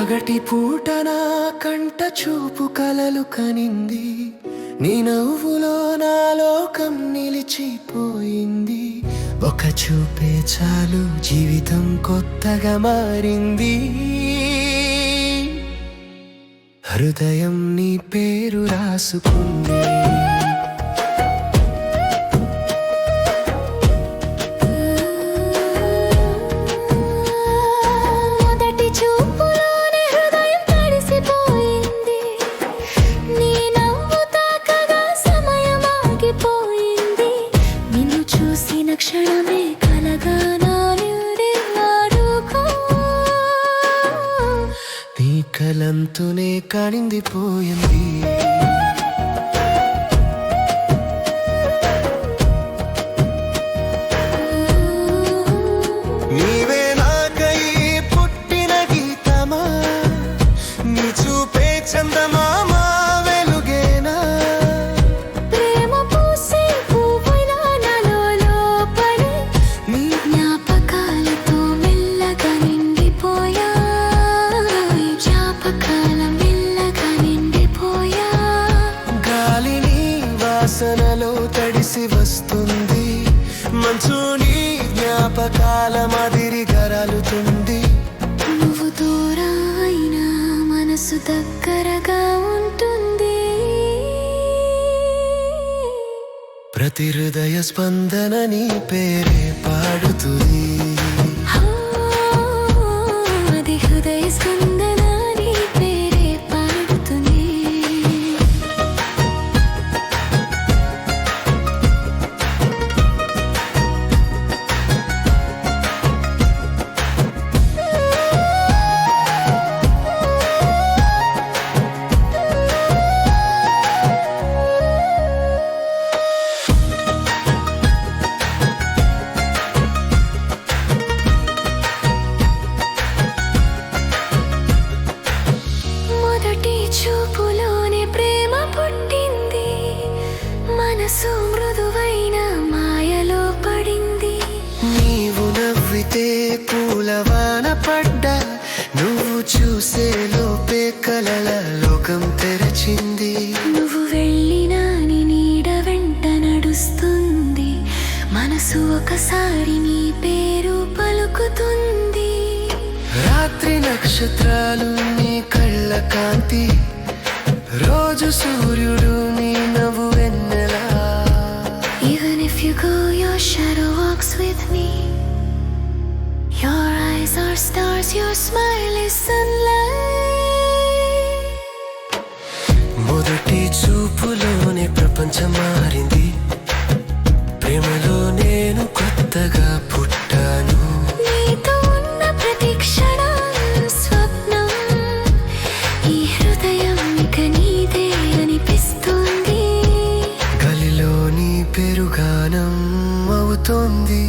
పగటి పూట నా కంట చూపు కలలు కనింది, నీ నవ్వులో నా లోకం నిలిచిపోయింది. ఒక చూపే చాలు జీవితం కొత్తగా మారింది. హృదయం నీ పేరు రాసుకుంది. క్షణమే కలగా నాడుకో, నీ కలంతోనే కనిందిపోయింది. నీవే నాకై పుట్టిన గీతమా, నీ చూపే చందమామా వెలుగేనా. ప్రేమ పూసే పువ్వులా నాలో లోపలి, నీ జ్ఞాపకాలతో మెల్లగా నిండిపోయా. జ్ఞాపకాల మెల్లగా నిండిపోయా. గాలి నీ వాసనలో తడిసి వస్తుంది, మంచు నీ జ్ఞాపకాల మాదిరి గరాలుతుంది. నువ్వు దూరం అయినా మనసు దగ్గరగా ఉంటుంది. ప్రతి హృదయ స్పందన నీ పేరే పాడుతుంది. అది హృదయ స్పందన నీ పేరే పాడుతుంది. చూపులోనే ప్రేమ పుట్టింది, మనసు మృదువైన మాయలో పడింది. నీవు నవ్వితే పూలవాన పడ్డా, నువ్వు చూసే లోపే కలల లోకం తెరచింది. నువ్వు వెళ్ళినా నీ నీడ వెంట నడుస్తుంది, మనసు ఒకసారి నీ పేరు పలుకుతుంది. రాత్రి నక్షత్రాలు నీ కళ్ళ కాంతి, రోజు సూర్యుడు నీ నవ్వు వెన్నెలా. Even if you go, your shadow walks with me. Your eyes are stars, your smile is sunlight. మొదటి చూపులోనే ప్రపంచం మారింది, ప్రేమలో నేను కొత్తగా పుట్టాను. నీతో ఉన్న ప్రతి క్షణం స్వప్నం, ఈ హృదయం ఇక నీదే అనిపిస్తుంది. గలిలో నీ పెరుగానం అవుతోంది,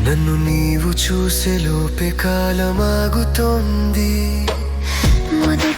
నన్ను నీవు చూసే లోపే కాలం ఆగుతోంది. మొదటి